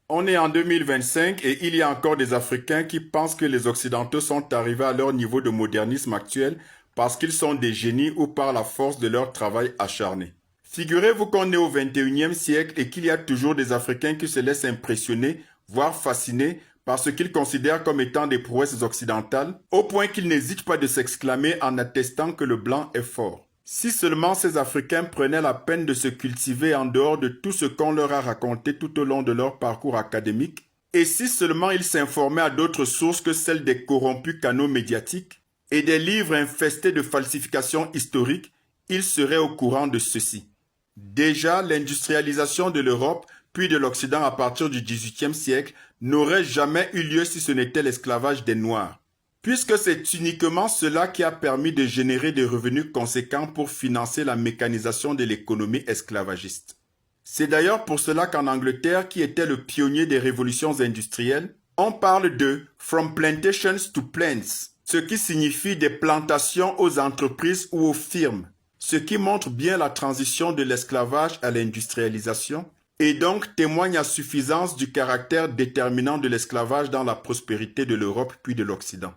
On est en 2025 et il y a encore des Africains qui pensent que les Occidentaux sont arrivés à leur niveau de modernisme actuel parce qu'ils sont des génies ou par la force de leur travail acharné. Figurez-vous qu'on est au 21e siècle et qu'il y a toujours des Africains qui se laissent impressionner, voire fasciner, par ce qu'ils considèrent comme étant des prouesses occidentales, au point qu'ils n'hésitent pas de s'exclamer en attestant que le blanc est fort. Si seulement ces Africains prenaient la peine de se cultiver en dehors de tout ce qu'on leur a raconté tout au long de leur parcours académique, et si seulement ils s'informaient à d'autres sources que celles des corrompus canaux médiatiques et des livres infestés de falsifications historiques, ils seraient au courant de ceci. Déjà, l'industrialisation de l'Europe puis de l'Occident à partir du XVIIIe siècle n'aurait jamais eu lieu si ce n'était l'esclavage des Noirs, puisque c'est uniquement cela qui a permis de générer des revenus conséquents pour financer la mécanisation de l'économie esclavagiste. C'est d'ailleurs pour cela qu'en Angleterre, qui était le pionnier des révolutions industrielles, on parle de «from plantations to plants», ce qui signifie des plantations aux entreprises ou aux firmes, ce qui montre bien la transition de l'esclavage à l'industrialisation et donc témoigne à suffisance du caractère déterminant de l'esclavage dans la prospérité de l'Europe puis de l'Occident.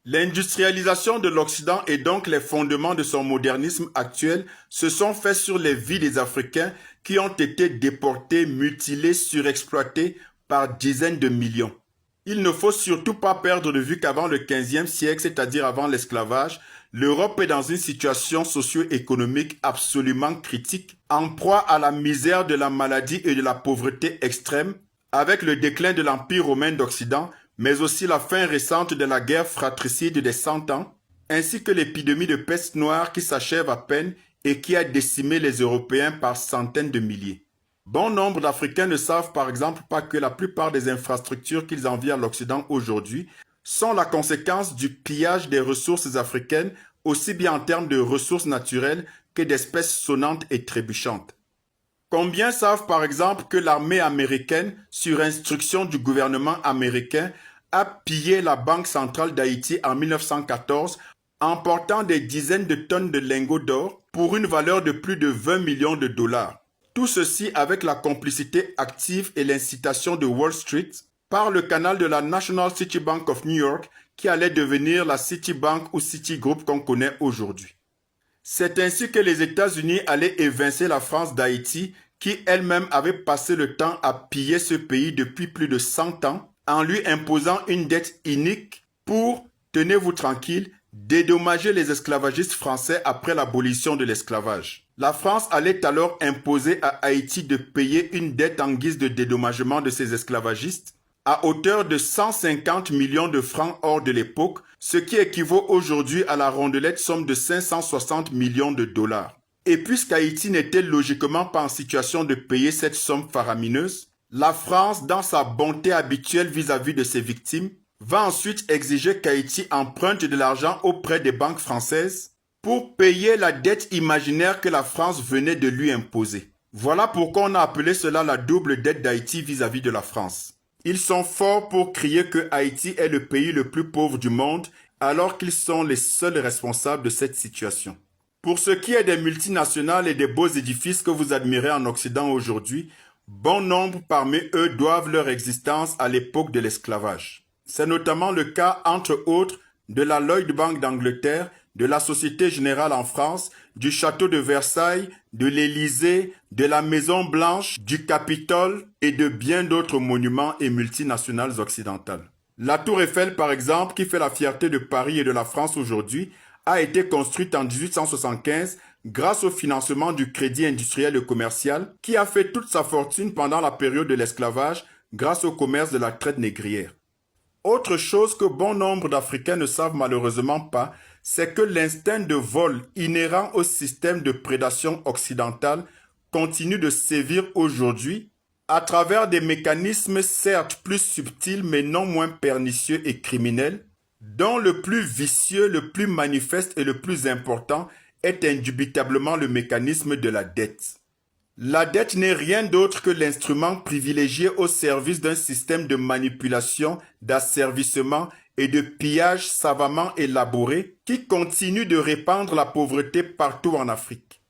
L'industrialisation de l'Occident et donc les fondements de son modernisme actuel se sont faits sur les vies des Africains qui ont été déportés, mutilés, surexploités par dizaines de millions. Il ne faut surtout pas perdre de vue qu'avant le XVe siècle, c'est-à-dire avant l'esclavage, l'Europe est dans une situation socio-économique absolument critique, en proie à la misère de la maladie et de la pauvreté extrême, avec le déclin de l'Empire romain d'Occident, mais aussi la fin récente de la guerre fratricide des 100 ans, ainsi que l'épidémie de peste noire qui s'achève à peine et qui a décimé les Européens par centaines de milliers. Bon nombre d'Africains ne savent par exemple pas que la plupart des infrastructures qu'ils envient à l'Occident aujourd'hui sont la conséquence du pillage des ressources africaines, aussi bien en termes de ressources naturelles que d'espèces sonnantes et trébuchantes. Combien savent par exemple que l'armée américaine, sur instruction du gouvernement américain, a pillé la Banque centrale d'Haïti en 1914, emportant des dizaines de tonnes de lingots d'or pour une valeur de plus de 20 millions de dollars. Tout ceci avec la complicité active et l'incitation de Wall Street par le canal de la National City Bank of New York qui allait devenir la Citibank ou Citigroup qu'on connaît aujourd'hui. C'est ainsi que les États-Unis allaient évincer la France d'Haïti qui elle-même avait passé le temps à piller ce pays depuis plus de 100 ans en lui imposant une dette inique pour, tenez-vous tranquille, dédommager les esclavagistes français après l'abolition de l'esclavage. La France allait alors imposer à Haïti de payer une dette en guise de dédommagement de ces esclavagistes à hauteur de 150 millions de francs hors de l'époque, ce qui équivaut aujourd'hui à la rondelette somme de 560 millions de dollars. Et puisqu'Haïti n'était logiquement pas en situation de payer cette somme faramineuse, la France, dans sa bonté habituelle vis-à-vis de ses victimes, va ensuite exiger qu'Haïti emprunte de l'argent auprès des banques françaises pour payer la dette imaginaire que la France venait de lui imposer. Voilà pourquoi on a appelé cela la double dette d'Haïti vis-à-vis de la France. Ils sont forts pour crier que Haïti est le pays le plus pauvre du monde alors qu'ils sont les seuls responsables de cette situation. Pour ce qui est des multinationales et des beaux édifices que vous admirez en Occident aujourd'hui, bon nombre parmi eux doivent leur existence à l'époque de l'esclavage. C'est notamment le cas, entre autres, de la Lloyd Bank d'Angleterre, de la Société Générale en France, du Château de Versailles, de l'Élysée, de la Maison Blanche, du Capitole et de bien d'autres monuments et multinationales occidentales. La Tour Eiffel, par exemple, qui fait la fierté de Paris et de la France aujourd'hui, a été construite en 1875 grâce au financement du Crédit industriel et commercial qui a fait toute sa fortune pendant la période de l'esclavage grâce au commerce de la traite négrière. Autre chose que bon nombre d'Africains ne savent malheureusement pas, c'est que l'instinct de vol inhérent au système de prédation occidental continue de sévir aujourd'hui à travers des mécanismes certes plus subtils mais non moins pernicieux et criminels, dont le plus vicieux, le plus manifeste et le plus important est indubitablement le mécanisme de la dette. La dette n'est rien d'autre que l'instrument privilégié au service d'un système de manipulation, d'asservissement et de pillage savamment élaboré qui continue de répandre la pauvreté partout en Afrique.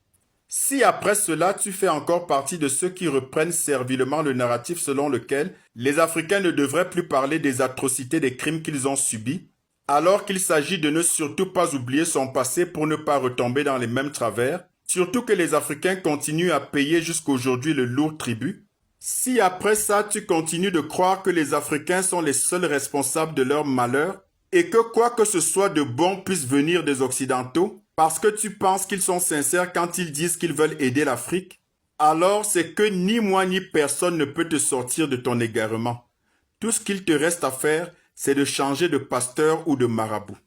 Si après cela tu fais encore partie de ceux qui reprennent servilement le narratif selon lequel les Africains ne devraient plus parler des atrocités des crimes qu'ils ont subis, alors qu'il s'agit de ne surtout pas oublier son passé pour ne pas retomber dans les mêmes travers, surtout que les Africains continuent à payer jusqu'aujourd'hui le lourd tribut, si après ça tu continues de croire que les Africains sont les seuls responsables de leur malheur et que quoi que ce soit de bon puisse venir des Occidentaux, parce que tu penses qu'ils sont sincères quand ils disent qu'ils veulent aider l'Afrique, alors c'est que ni moi ni personne ne peut te sortir de ton égarement. Tout ce qu'il te reste à faire, c'est de changer de pasteur ou de marabout.